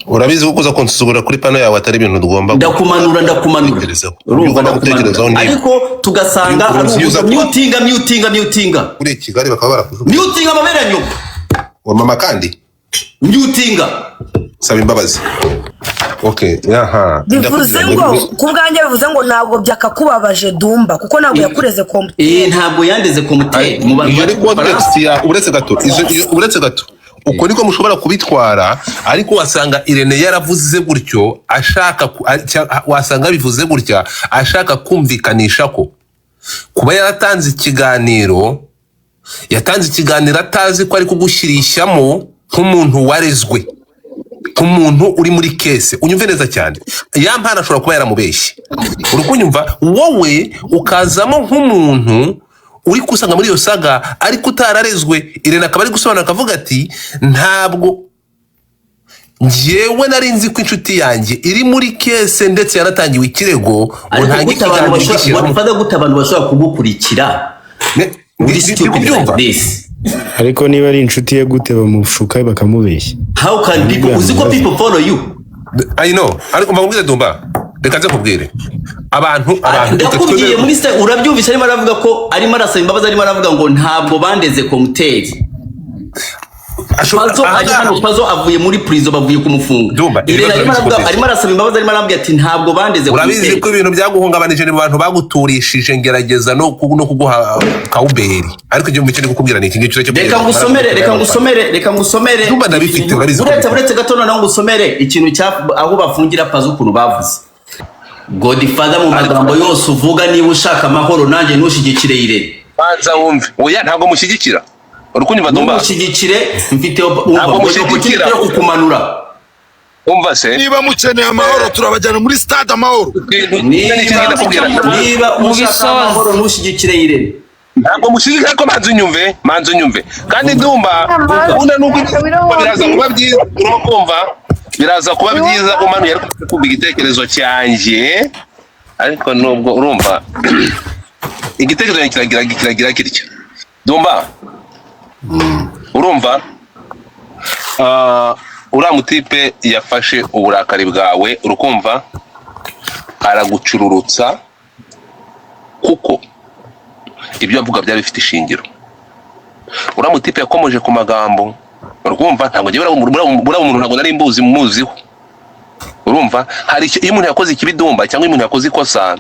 urabizi ko kuza kunsuzugura kuri pano yawe atari ibintu tugomba ndakumanura urumva ndakumanura ariko tugasanga mutinga kuri Kigali bakaba barakujugunya mutinga amabera nyoko wa mama kandi mutinga saba imbabazi. Okay, yaha bivuze ngo kubwanjye bivuze ngo ntabwo byakakubabaje Dumba kuko ntabwo yakureze komite ntabwo yandeze komite mu context ya uretse gato uko niko mushobora kubitwara ariko wasanga Irene yaravuze gutyo ashaka wasanga bivuze gutya ashaka kumvikanisha ko kuba yaratanze ikiganiro atazi ko ari kugushyirishamo nk'umuntu warezwe nk'umuntu uri muri kese unyumve neza cyane yampana ashobora kuba yaramubeshye urukunyumva wowe ukazamo nk'umuntu uri kusanga muri iyo saga ariko utararezwe Irene akaba ari gusobanura akavuga ati ntabwo njyewe nari nzi ko inshuti yanjye iri muri kese ndetse yaratangiwe ikirego ngo ntange ikiganiro wafata gute abantu bashobora kugukurikira ariko niba ari inshuti ye gute bamushuka bakamubeshya how can people uziko people follow you I know ariko mbabwire Dumba reka nze kubwire abantu ndakubwiye muri se urabyumvise arimo aravuga ko arimo arasaba imbabazi arimo aravuga ngo ntabwo bandeze komuteri Pazo avuye muri prison bavuye kumufunga arimo arasaba imbabazi arimo arambwira ati ntabwo bandeze komuteri urabizi ko ibintu byaguhungabanije mu bantu baguturishije ngerageza no kuguha kauberi ariko igihe mukene kukubwira ni iki ngicyo cyo reka ngusomere Dumba ndabifite urabizi uretse gatono naho ngusomere ikintu cya aho bafungira Pazo ukuntu bavuze Godfather mu magambo yose uvuga niba ushaka amahoro nanjye nushigikire Irene banza wumve oya ntabwo mushyigikira urukunyumva Dumba mushyigikire mfite mushyigikira kukumanura umva se niba mukeneye amahoro turabajyana muri stade amahoro niba ushaka amahoro nushigikire Irene ntabwo mushyigikira ko manzu nyumve kandi Dumba ubona nuko biraza kuba byiza urumva biraza kuba byiza umanuye ariko kuvuga igitekerezo cyanjye ariko nubwo urumva igitekerezo kiragira kirya Dumba urumva uriya mutipe yafashe uburakari bwawe urukumva aragucururutsa kuko ibyo avuga byari bifite ishingiro uriya mutipe yakomeje ku magambo urumva ntabwo ngiye buriya umuntu ntabwo nari mbuzi muziho urumva hari iyo umuntu yakoze ikibi Dumba cyangwa umuntu yakoze ikosa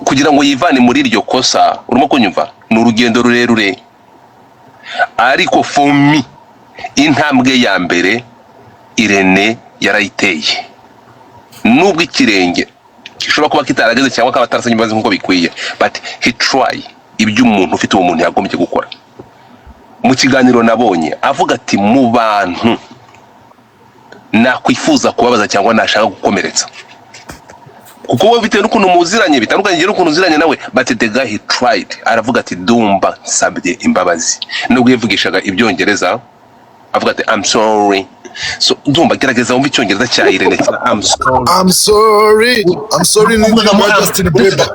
kugira ngo yivane muri iryo kosa urimo kunyumva ni urugendo rurerure ariko for me intambwe ya mbere Irene yarayiteye nubwo ikirenge gishobora kuba kitarageze cyangwa akaba atarasanye imbabazi nk'uko bikwiye but he try ibyo umuntu ufite uwo muntu yagombye gukora mu kiganiro nabonye avuga ati mu bantu nakwifuza kubabaza cyangwa nashaka gukomeretsa kuko wowe bitewe n'ukuntu muziranye bitandukanye n'ukuntu uziranye nawe but the guy he tried aravuga ati Dumba nsabye imbabazi nubwo yavugishaga ibyongereza avuga ati I'm sorry so Dumba gerageza wumva icyongereza cya Irene I'm sorry Justin Bieber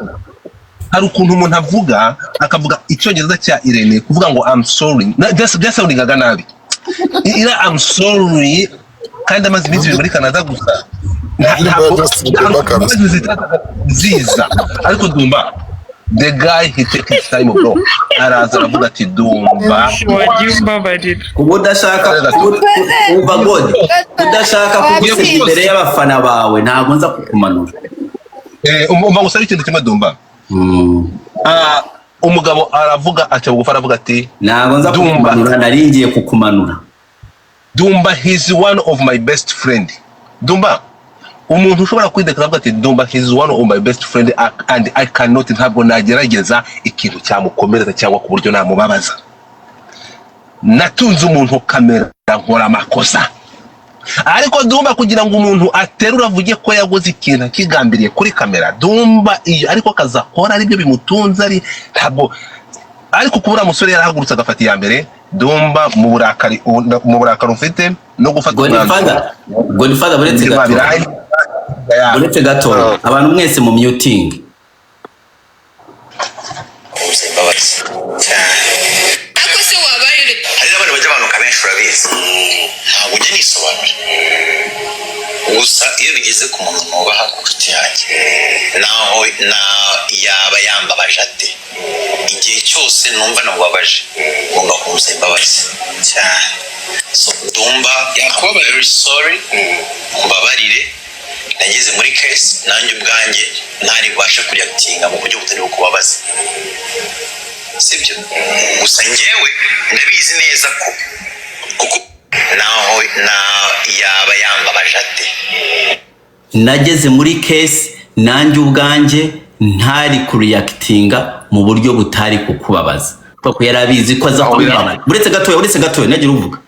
hari ukuntu umuntu avuga akavuga icyongereza cya Irene kuvuga ngo I'm sorry byasoundingaga nabi I'm sorry kandi amaze iminsi muri Canada gusa ziza ariko Dumba the guy he take his time bro araza aravuga ati Dumba udashaka umva God udashaka kugusebya imbere y'abafana bawe ntabwo nza kukumanura umva gusa ikintu kimwe Dumba umugabo aravuga acha bugufa aravuga ati ntabwo nza kukumanura naringiye kukumanura Dumba he's one of my best friend Dumba umuntu ushobora kwidekara avuga ati Dumba he's one of my best friend and I cannot ntabwo nagerageza ikintu cyamukomereza cyangwa ku buryo namubabaza natunze umuntu kamera nkora amakosa ariko Dumba kugira ngo umuntu aterura avuge ko yaguze ikintu akigambiriye kuri kamera Dumba iyo ariko kazakora ari byo bimutunze ari ntabwo ariko kubura musore yarahagurutse agafata iya mbere Dumba mu burakari ufite no gufata Godfather buretse gato abantu mwese mu muting ako se wabaye hari n'abantu bajya abantu kabenshi urabizi ntabwo ujye nisobanura gusa iyo bigeze ku muntu nubaha ku nshuti yanjye naho yaba yambabaje ate igihe cyose numva namubabaje ngomba kumusaba imbabazi cyane. So Dumba yakuba very sorry mbabarire nageze muri case nanjye ubwanjye ntari bwashe kureactinga mu buryo butari kubabaza sibyo gusa njyewe ndabizi neza ko kuko naho yaba yambabaje ate nageze muri case nanjye ubwanjye ntari kureactinga mu buryo butari kukubabaza kuko yarabizi ko aza kubibabaza. Buretse gatoya nagira uvuga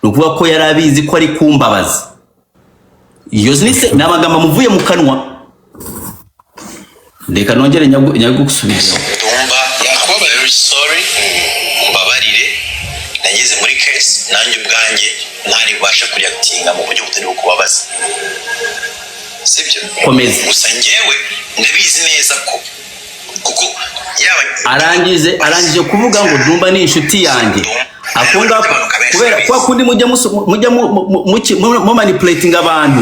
nukuvuga ko yarabizi ko ari kumbabaza. Iyo nise namagambo muvuye mu kanwa ndeka nongere nyagusubiza. Dumba yakuba very sorry mbabarire nageze muri case nanjye ubwanjye ntari bwashe kureactinga mu buryo butari kubabaza sibyo komeza. Gusa njyewe ndabizi neza ko kuko yaba arangije kuvuga ngo Dumba ni inshuti yanjye akonga kubera kwa kundi mujya mu manipulating abantu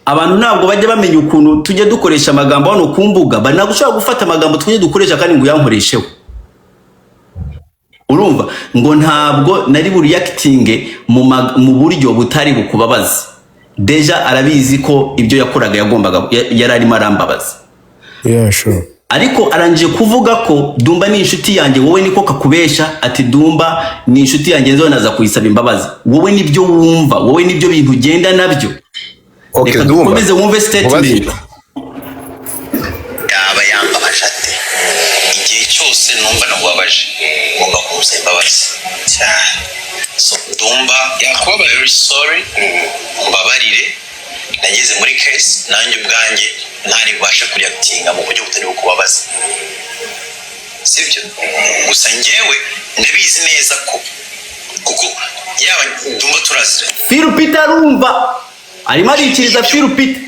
abantu ntabwo bajya bamenya ukuntu tujye dukoresha amagambo hano ku mbuga banagushaka gufata amagambo tujye dukoresha kandi ngo yankoresheho. Urumva ngo ntabwo nari reacting mu buryo butari bukubabaza. Deja arabizi ko ibyo yakoraga yagombaga yararimo arambabaza. Yeah, sure. Ariko arangije kuvuga ko Dumba ni inshuti yanjye wowe niko kakubesha ati Dumba ni inshuti yanjye nzo naza kuyisaba imbabazi. Wowe nibyo wumva, wowe nibyo bintu ugenda nabyo. Okay, Dumba. Komeze wumve statement. yaba yambabaje ate igihe cyose numva namubabaje ngomba kumusaba imbabazi cyane. So Dumba yakuba very sorry mbabarire nageze muri case nanjye ubwanjye ntari bwashe kureactinga mu buryo butari kubabaza sibyo gusa njyewe ndabizi neza ko kuko yaba Dumba turazira Phil Peter arumva arimo arikiriza Phil Peter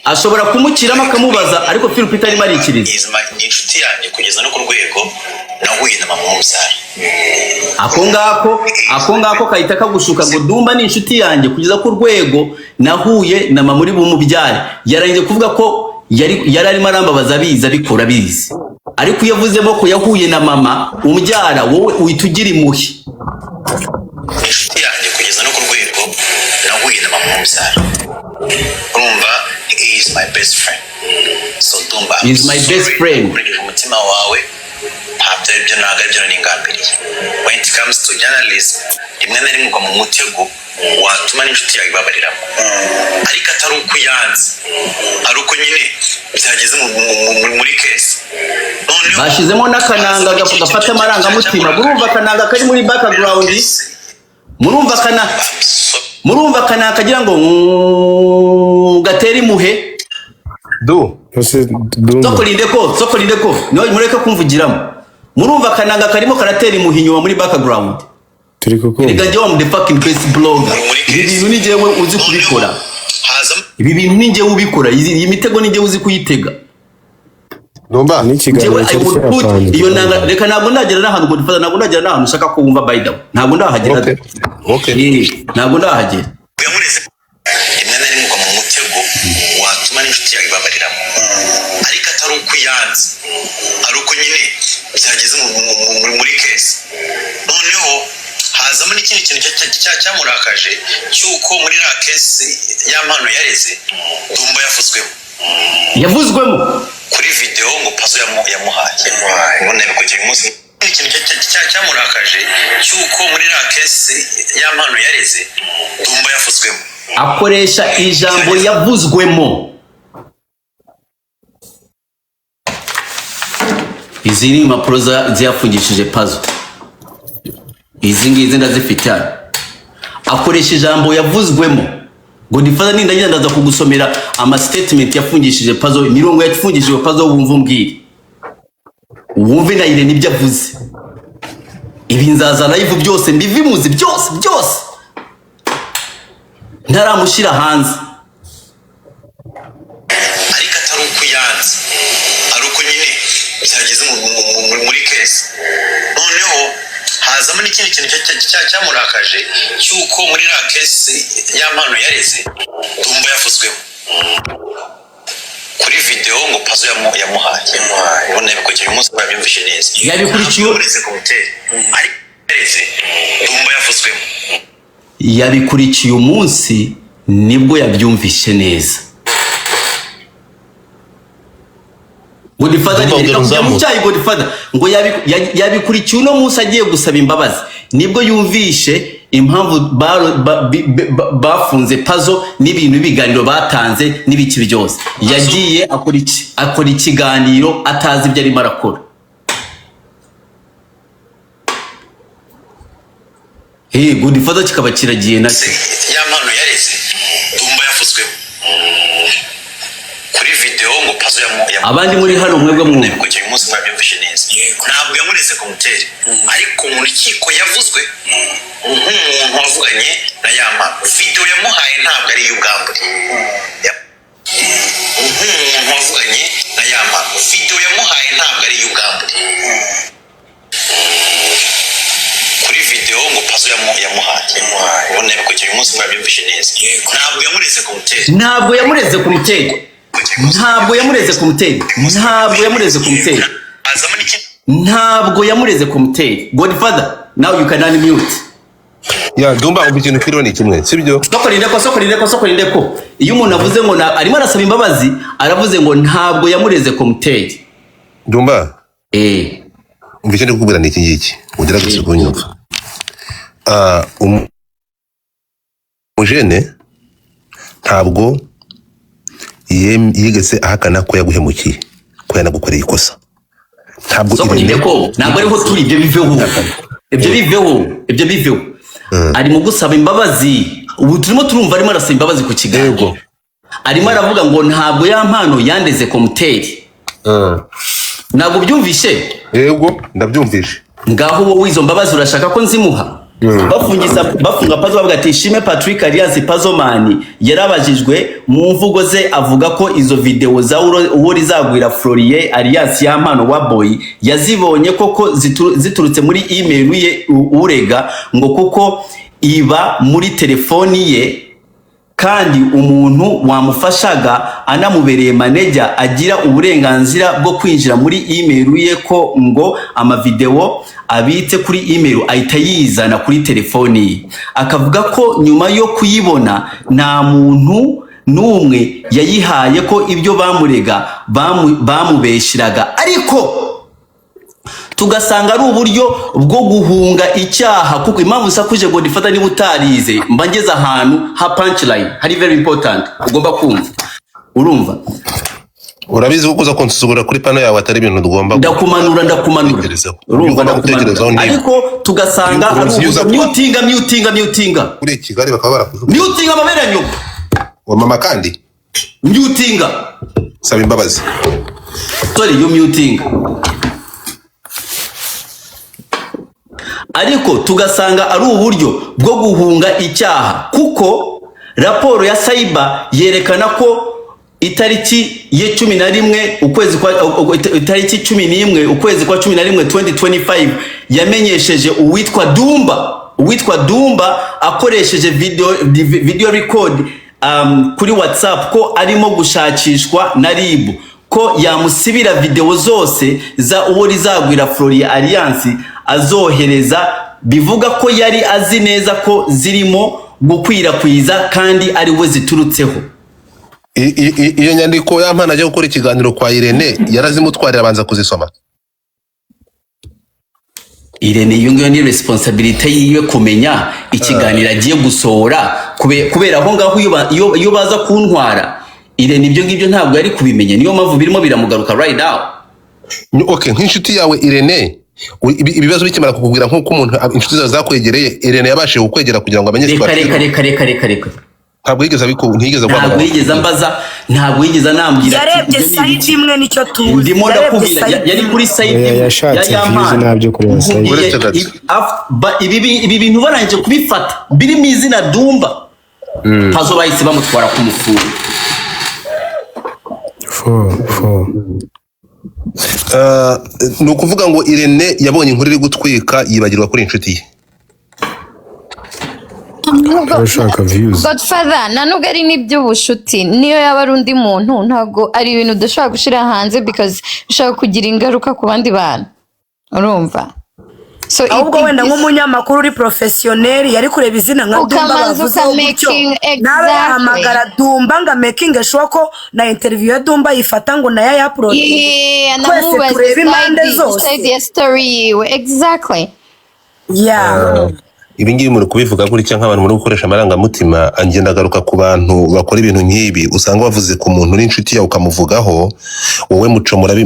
ashobora kumukiramo akamubaza ariko Phil Peter arimo arikiriza ni inshuti yanjye kugeza no ku rwego nahuye na mama w'umubyara ako ngako kahita kagushuka ngo Dumba ni inshuti yanjye kugeza ku rwego nahuye na mama uri bumubyare. Yarangije kuvuga ko yari arimo arambabaza biza bikora bizi ariko yavuzemo ko yahuye na mama umubyara wowe uhitugira imuhi. Inshuti yanjye kugeza no ku rwego nahuye na mama w'umubyara. Urumva he is my best friend. So Dumba is my best friend. Kurikije umutima wawe ntabyo aribyo ntabwo aribyo ningambiriye. When it comes to journalism rimwe na rimwe ugwa mu mutego watuma n'inshuti yawe ibabariramo ariko atari uko uyanze ari uko nyine byageze muri case bashizemo n'akananga gafata amarangamutima. Murumva akananga kari muri background, murumva akananga kagira ngo gatera imuhe sokolinde ko mureke kumvugiramo. Murumva akananga karimo karatera imuhe inyuma muri background. Erega njyewe am the fucking best blogger. Ibi bintu ni njyewe uzi kubikora. Ibi bintu ni njyewe ubikora. Iyi mitego ni njyewe uzi kuyitega. Dumba ni kiganiro cy'abantu. Iyo nanga reka ntabwo ndagera n'ahantu ngo dufata ntabwo ndagera n'ahantu ushaka ko wumva by the way. Ntabwo ndahagera. Okay. Ntabwo ndahagera. Rimwe na rimwe ugwa mu mutego watuma n'inshuti yawe ibabariramo ariko atari uko uyanze ari uko nyine byageze muri case. Noneho hazamo n'ikindi kintu cyamurakaje cy'uko muri la case y'ampano yareze Dumba yavuzwemo kuri video ngo Pazo yamuhaye ubona bikugira umunsi. Ikintu cyamurakaje cy'uko muri la case y'ampano yareze Dumba yavuzwemo akoresha ijambo yavuzwemo. Izi ni impapuro ziyafungishije Pazo, izi ngizi ndazifite hano. Akoresha ijambo yavuzwemo ngo nifaza nindagira ndaza kugusomera ama statement yafungishije Pazo, imirongo yafungishije Pazo wumva umbwire wumve na ile nibyo avuze. Ibi nzaza live byose mbivimuzi byose ntaramushyira hanze ariko atari uko yanze ari uko nyine byageze muri case. Noneho hazamo n'ikindi kintu cyamurakaje cy'uko muri la kesi y'ampano yareze Dumba yavuzweho kuri video ngo Pazo yamuhaye ubona bikoze uyu munsi babyumvishe neza yabikurikiye uretse komuteri ari yareze Dumba yavuzweho yabikurikiye umunsi nibwo yabyumvishe neza Godfather ngo yabikurikiye uno munsi agiye gusaba imbabazi nibwo yumvishe impamvu bafunze Pazo n'ibintu biganiro batanze n'ibiki byose yagiye akora ikiganiro atazi ibyo arimo arakora Godfather kikaba kiragiye nacyo y'ampano yareze Dumba yavuzweho kuri video ngo Pazo abandi muri hano mwebwe mwumva bikoze uyu munsi mwabyumvishe neza ntabwo yamureze komuteri ariko mu rukiko yavuzwe nk'umuntu wavuganye na y'ampano video yamuhaye ntabwo ari iy'ubwambure nk'umuntu wavuganye na y'ampano video yamuhaye ntabwo ari iy'ubwambure kuri video ngo Pazo yamuhaye ubona bikoze uyu munsi mwabyumvishe neza ntabwo yamureze komuteri ntabwo yamureze komuteri Godfather now you can unmute Dumba umva ikintu kiriho ni kimwe sibyo sokorinde ko iyo umuntu avuze ngo arimo arasaba imbabazi aravuze ngo ntabwo yamureze komuteri Dumba umva ikintu kukubwira ni iki ngiki ugira gutse kunyumva umujene ntabwo yigeze ahakana ko yaguhemukiye ko yanagukoreye ikosa ntabwo ariho turi ibyo biveho ari mu gusaba imbabazi ubu turimo turumva arimo arasaba imbabazi ku kiganiro arimo aravuga ngo ntabwo y'ampano yandeze komuteri ntabwo byumvishe yego ndabyumvishe ngaho wowe izo mbabazi urashaka ko nzimuha bafunga Pazo bavuga ati Ishimwe Patrick alias Pazomani yarabajijwe mu mvugo ze avuga ko izo video za uwo rizagwira Florier alias y'ampano wa boy yazibonye koko ziturutse muri email ye urega ngo kuko iba muri telefoni ye kandi umuntu wamufashaga anamubereye manager agira uburenganzira bwo kwinjira muri email ye ko ngo amavideo abitse kuri email ahita yizana kuri telefoni ye akavuga ko nyuma yo kuyibona nta muntu n'umwe yayihaye ko ibyo bamurega bamubeshiraga ariko tugasanga ari uburyo bwo guhunga icyaha kuko impamvu sakuje ngo difata niba utarize mba ngeze ahantu ha punchline hari very important ugomba kumva urumva urabizi ko kuza konsuzugura kuri pano yawe atari ibintu tugomba ndakumanura urumva ndakumanura ariko tugasanga mutinga kuri Kigali bakaba barakujuka mutinga amabera nyoko wa mama kandi mutinga saba imbabazi sorry you mutinga ariko tugasanga ari uburyo bwo guhunga icyaha kuko raporo ya cyber yerekana ko itariki ye 11 ukwezi kwa itariki 11 ukwezi kwa 11 2025 yamenyesheje uwitwa Dumba akoresheje video record kuri WhatsApp ko arimo gushakishwa na RIB ko yamusibira video zose za uwo rizagwira Florier Alliance azohereza bivuga ko yari azi neza ko zirimo gukwirakwiza kandi ari we ziturutseho iyo nyandiko y'ampana ajya gukora ikiganiro kwa Irene yarazimutwarira abanza kuzisoma Irene iyo ngiyo ni responsibility yiwe kumenya ikiganiro agiye gusohora kubera aho ngaho iyo baza kuntwara Irene ibyo ngibyo ntabwo yari kubimenya niyo mpamvu birimo biramugaruka right now okay nk'inshuti yawe Irene ibibazo bikimara kukubwira nk'uko umuntu inshuti zawe zakwegereye Irene yabashije kukwegera kugira ngo amenye reka ntabwo yigeze ntigeze ntabwo yigeze ambaza ntabwo yigeze anambwira yarebye site imwe nicyo tuzi ndimo ndakubwira yari kuri site yashatse views nabyo kuri site ibi bintu barangije kubifata biri mu izina Dumba Pazo bahise bamutwara ku mufungo ni ukuvuga ngo Irene yabonye inkuru iri gutwika yibagirwa kuri inshuti ye. Urashaka views. Godfather nubwo ari n'iby'ubushuti niyo yaba ari undi muntu ntabwo ari ibintu udashobora gushira hanze because bishobora kugira ingaruka ku bandi bantu urumva. So ahubwo wenda nk'umunyamakuru uri professionnel yari kureba izina nka Dumba bavuze gutyo nawe yahamagara Dumba nga making sure ko na interview ya Dumba yifata ngo nayo ya upload kwese turebe impande zose story exactly ibi ngibi muri kubivuga gutya nk'abantu muri gukoresha amarangamutima angenda garuka ku bantu bakora ibintu nk'ibi usanga bavuze ku muntu n'inshuti yawe ukamuvugaho wowe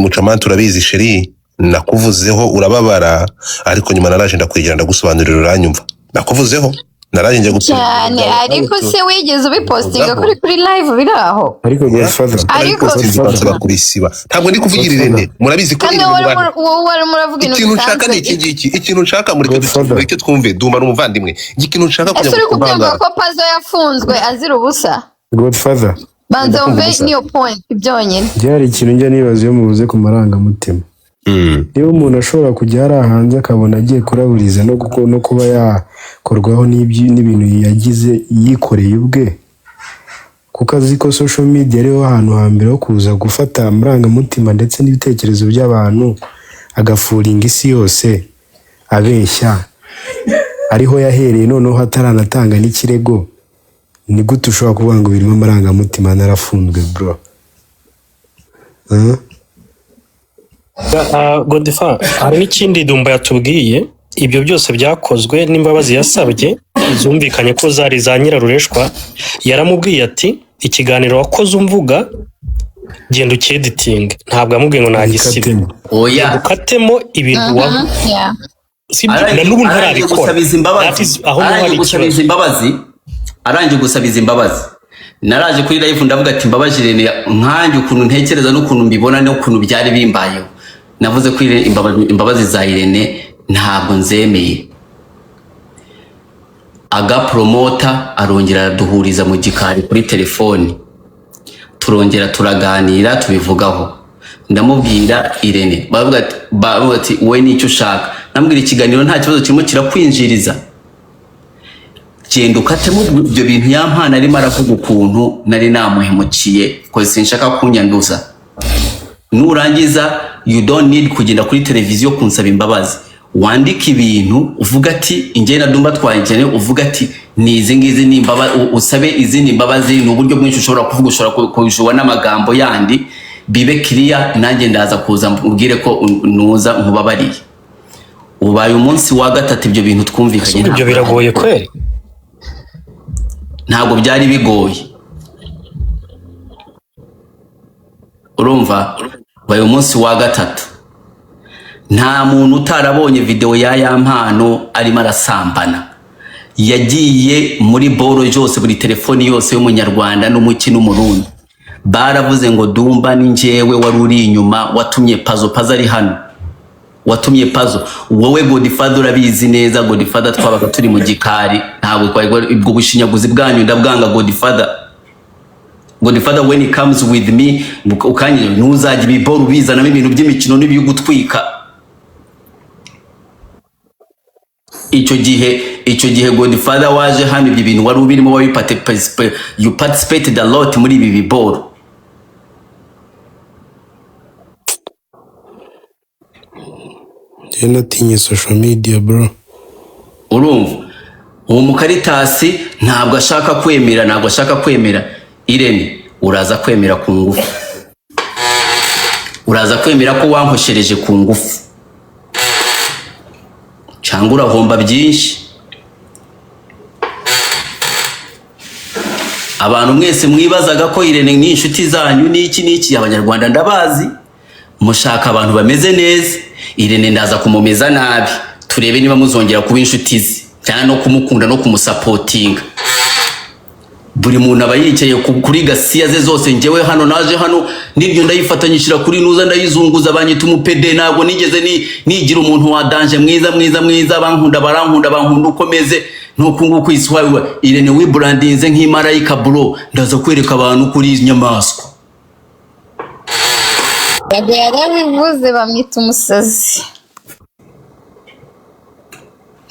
mucamanza urabizi sheri nakuvuzeho urababara ariko nyuma naraje ndakwegera ndagusobanurira uranyumva nakuvuzeho naraje njye cyane ariko se wigeze ubipostinga kuri live biraho ariko Godfather ariko kubisiba ntabwo ndi kuvugira Irene murabizi ko wowe muravuga ikintu nshaka ni iki ngiki ikintu nshaka muri cyo twumve Dumba n'umuvandimwe ikintu nshaka kujya mu kubanga ko Pazo yafunzwe azira ubusa Godfather banza umve niyo point byonyine byari ikintu njya nibaza iyo muvuze ku marangamutima. Niba umuntu ashobora kujya hari hanze akabona agiye kuraburiza no kuba yakorwaho n'ibintu yagize yikoreye ubwe kuko azi ko social media ariho ahantu hambere ho kuza gufata amarangamutima ndetse n'ibitekerezo by'abantu agafuringa isi yose abeshya ariho yahereye noneho hataranatanga n'ikirego ni gute ushobora kuvuga ngo birimo amarangamutima narafunzwe bro. Godfather hari n'ikindi Dumba yatubwiye ibyo byose byakozwe n'imbabazi yasabye zumvikanye ko zari za Nyirarureshwa yaramubwiye ati ikiganiro wakoze umvuga genda ucyediting ntabwo amubwiye ngo nagisibe oya ukatemo ibintu wa na n'ubu ntarabikora arangije gusabiza imbabazi naraje kuri live ndavuga ati mbabaje Irene nkanjye ukuntu ntekereza n'ukuntu mbibona n'ukuntu byari bimbayeho navuze ko imbabazi za Irene ntabwo nzemeye agapromota arongera araduhuriza mu gikari kuri telefoni turongera turaganira tubivugaho ndamubwira Irene bavuga ati wowe nicyo ushaka nambwira ikiganiro nta kibazo kirimo kirakwinjiriza genda ukatemo ibyo bintu yampana arimo aravuga ukuntu nari namuhemukiye ko sinshaka kunyanduza nurangiza you don't need kugenda kuri televiziyo kunsaba imbabazi wandika ibintu uvuga ati ingiye na Dumba twajyane uvuga ati ni izi ngizi ni imbabazi usabe izindi imbabazi ni uburyo bwinshi ushobora kuvuga ushobora kujwa n'amagambo yandi bibe clear nanjye ndaza kuza mbwire ko nuza nkubabariye ubaye umunsi wa gatatu ibyo bintu twumvikanye ibyo biragoye kweri ntabwo byari bigoye urumva ubaye umunsi wa gatatu nta muntu utarabonye video ya mpano arimo arasambana yagiye muri boro yose buri telefoni yose y'umunyarwanda n'umuki n'umurundi baravuze ngo Dumba ni njyewe wari uri inyuma watumye Pazo ari hano watumye Pazo wowe Godfather urabizi neza Godfather twabaga turi mu gikari ntabwo ubwo bushinyaguzi bwanyu ndabwanga Godfather when it comes with me ukanye ntuzajya ibiboro bizanamo ibintu by'imikino n'ibiyugutwika icyo gihe Godfather waje hano ibyo bintu wari ubirimo you participated a lot muri ibi biboro natinye social media bro urumva uwo Mukaritasi ntabwo ashaka kwemera Irene uraza kwemera ku ngufu uraza kwemera ko wankoshereje ku ngufu cyangwa urahomba byinshi abantu mwese mwibazaga ko Irene n'inshuti zanyu n'iki abanyarwanda ndabazi mushaka abantu bameze neza Irene ndaza kumumeza nabi turebe niba muzongera kuba inshuti ze cyane no kumukunda no kumusapotinga buri muntu aba yicaye kuri gasiya ze zose njyewe hano naje hano niryo ndayifatanyishira kuri nuza ndayizunguza abanyita umupede ntabwo nigeze nigira umuntu wadanje mwiza bankunda ukomeze nuko nguko iswawe Irene wibrandinze nk'imarayika bro ndaza kwereka abantu kuri nyamaswa Yago yarabivuze bamwita umusazi.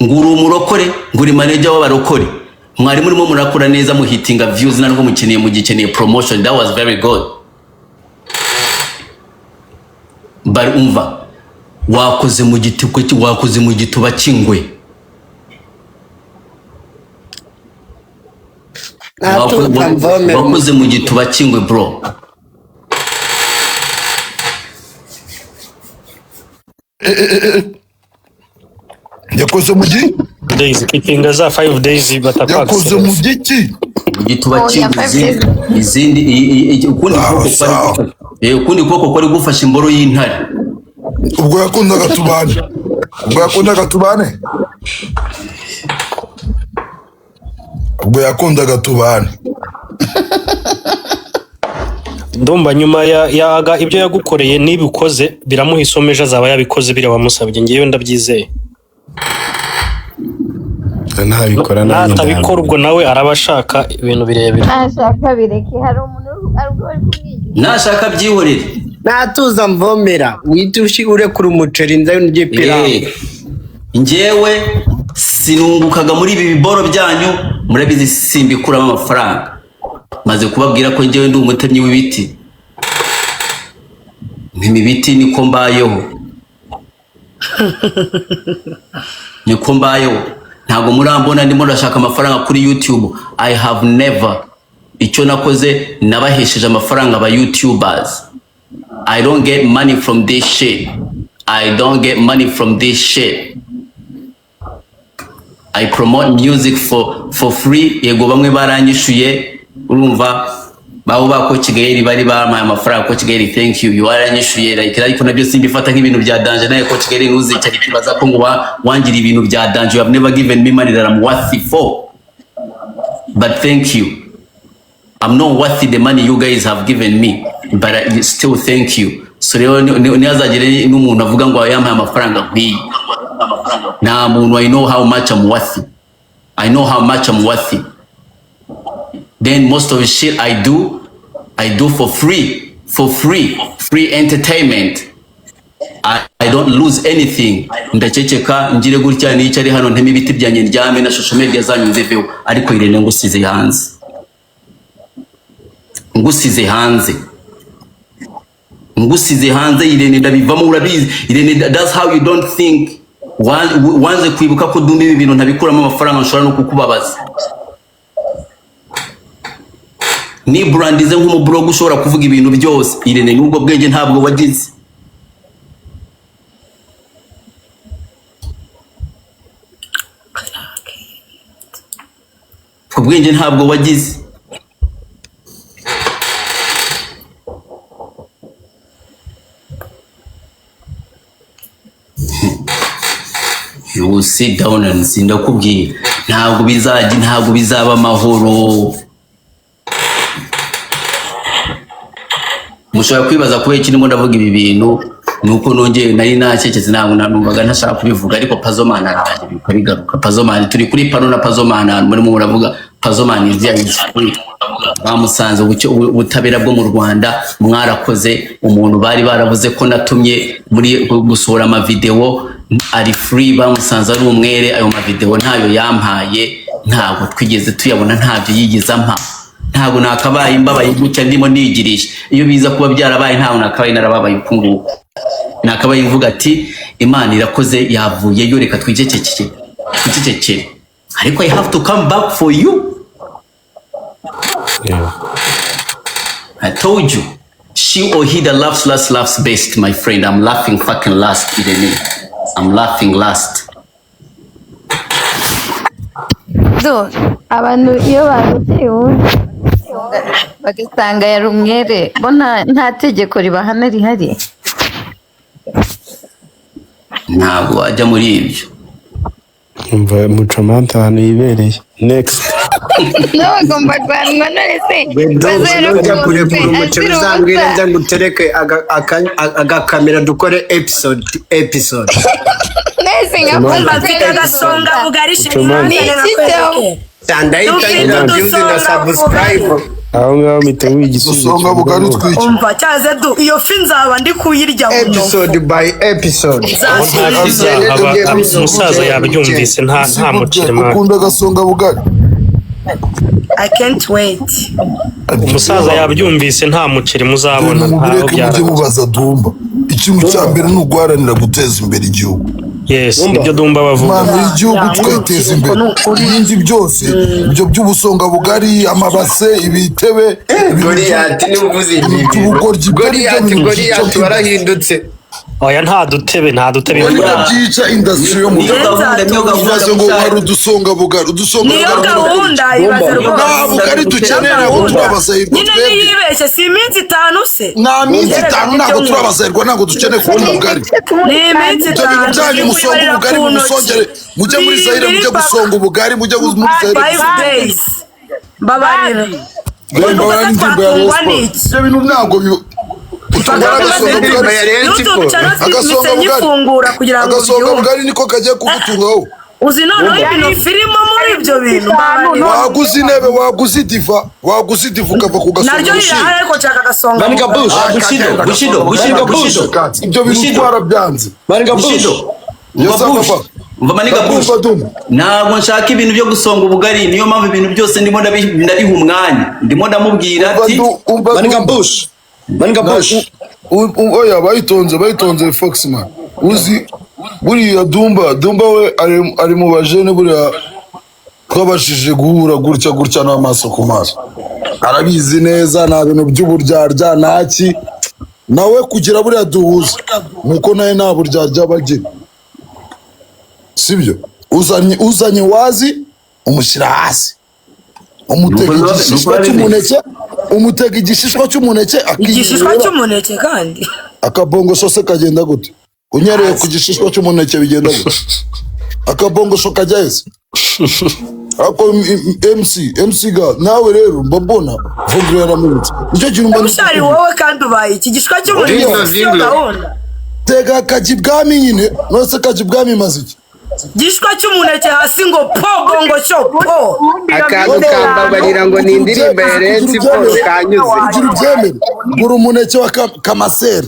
Nguri umurokore, nguri manager w'abarokore. Mwari murimo murakora neza muhitinga views narwo mugikeneye promotion. That was very good. Bari umva wakoze mu gituba cy'ingwe. Wakoze mu gituba cy'ingwe bro. Yakoze mu days ikinga za 5 days batakwaka. yakoze mu giki Igituba cy'ingwe izindi ukundi koko kwari gufasha imboro y'intare. ubwo yakundaga tubane Ndumva nyuma yaga ibyo yagukoreye nibikoze biramuha isomeje azaba yabikoze bire wamusabye ngiye ndabyizeye. ntabikora natabikora ubwo nawe arabashaka ibintu birebire. Nashaka bireke hari umuntu arubwo bari kumwigira. Nashaka byihorere. Natuza mvomera witushi urekura umuceri nzayo nje pira. Njyewe sinungukaga muri ibi biboro byanyu murabizi simbikuramo amafaranga. Maze kubabwira ko njyewe ndi umutemyi w'ibiti. N'imibiti niko mbayeho. Niko mbayeho. Ntago murambona ndimo ndashaka amafaranga kuri YouTube. I have never. Icyo nakoze nabahesheje amafaranga aba YouTubers. I don't get money from this shit. I don't get money from this shit. I promote music for free. Yego bamwe baranyishuye urumva baho bako Kigali bari bamaye amafaranga ko Kigali thank you waranyishuye like ariko nabyo simbifata nk'ibintu bya danger naye ko Kigali nuzi cyari kibaza ko ngo wangira ibintu bya danger. You have never given me money that I'm worthy for, but thank you. I'm not worthy the money you guys have given me, but I still thank you. So rero niazagire n'umuntu avuga ngo yamaye amafaranga nk'iyi na muntu. I know how much I'm worthy. I know how much I'm worthy. Then most of the shit I do for free, free entertainment. I don't lose anything. Ndaceceka ngire gutya n'icyo ari hano nteme ibiti byanjye ndyame na social media zanyu nzeveho, ariko Irene ngusize hanze. Ngusize hanze Irene ndabivamo urabizi. Irene, that's how you don't think. Wanze kwibuka ko dumba ibi bintu ntabikuramo amafaranga nshobora no kukubabaza. Ni brandize nk'umublog ushobora kuvuga ibintu byose. Irene n'ubwo bwenge ntabwo wagize. Ubwenge ntabwo wagize. You will sit down and see. Ndakubwiye ntabwo bizaba amahoro. Mushobora kwibaza kubera iki ndimo ndavuga ibi bintu nuko nongeye nari nakekeze ntabwo nanumvaga ntashaka kubivuga, ariko Pazomana araje bikabigaruka. Pazomana turi kuri pano na Pazomana murimo muravuga Pazomana ivyayisukuri bamusanze ubutabera bwo mu Rwanda. Mwarakoze umuntu bari baravuze ko natumye muri gusohora ama video ari free, bamusanze ari umwere. Ayo ma video ntayo yampaye, ntabwo twigeze tuyabona, ntabyo yigeze ampa. Ntabwo nakabaye imbabaye gutya ndimo nigirisha. Iyo biza kuba byarabaye ntabwo nakabaye narababaye ukunguko. Nakabaye mvuga ati Imana irakoze yavuye yo, reka twicecekere. Ariko I have to come back for you. Yeah. I told you. She or he that laughs last laughs best, my friend. I'm laughing fucking last, Irene. I'm laughing last. So, abantu iyo baruteye ubundi bagasanga yari umwere, bo nta tegeko ribahana rihari. Ntabwo wajya muri ibyo. Umva Mucamanta ahantu yibereye. Next. No bagomba kwanwa none se bazera Ujya kurekura umuceri uzambwira nza ngutereke agakamera dukore episode. nese Bafite agasonga bugari shimani Tandahita ina views na subscribe. aho ngaho mpita wigisubizo Dusonga bugari twica. umva cyaze du iyo fi nzaba ndi kuyirya buno episode by episode. umusaza yabyumvise nta muceri mwana. Ukunda gasonga bugari. I can't wait. Umusaza yabyumvise nta muceri muzabona ntaho byara. Mubaza Dumba. Ikintu cya mbere ni uguharanira guteza imbere igihugu. Yes, nibyo Dumba bavuga. Mama igihugu twiteza imbere. Ibindi byose ibyo by'ubusonga bugari, amabase, ibitebe, Goliath ni uvuze ibi. Goliath barahindutse. Oya nta dutebe byica industry yo mu Rwanda ngo hari udusonga bugari niyo gahunda ibaze rwose bugari dukenera ngo turabasahirwa nyine niyibeshye si iminsi 5 se nta minsi 5 ntabwo turabasahirwa ntabwo dukeneye kubona ubugari ni iminsi 5 cyane musonga ubugari musongere mujye muri Zaire mujye gusonga ubugari mujye muri Zaire 5 days babarira babarira ndimba ya Respo ibintu ntabwo agasonga bugari niko kagiye kugutungaho uzi noneho ibintu filimo muri ibyo bintu waguze intebe waguze diva ukava ku gasonga naryo rirahari ariko nshaka agasonga Bushido ibyo bintu twarabyanze ntabwo nshaka ibintu byo gusonga ubugari niyo mpamvu ibintu byose ndimo ndabiha umwanya ndimo ndamubwira ati oya bayitonze Foxman uzi buriya Dumba we ari mu bajene buriya twabashije guhura gutya n'amaso ku maso arabizi neza nta bintu by'uburyarya ntaki nawe kugira buriya duhuza nuko nawe nta buryarya bagira sibyo uzanye wazi umushyira hasi umutega igishishwa cy'umuneke igishishwa cy'umuneke kandi akabongo se kagenda gute unyereye ku gishishwa cy'umuneke bigenda gute akabongo kajya ese ako MC ga nawe rero mbona vugire yaramutse nicyo kintu mbona ushari wowe kandi ubaye iki gishishwa cy'umuneke tega kajibwami nyine nose kajibwami maziki gishwa cy'umuneke hasi ngo pogongo cyo po akantu kambabarira ngo ni indirimbo ya Renzi Paul kanyuze ugira ubyemere gura umuneke wa kamaseri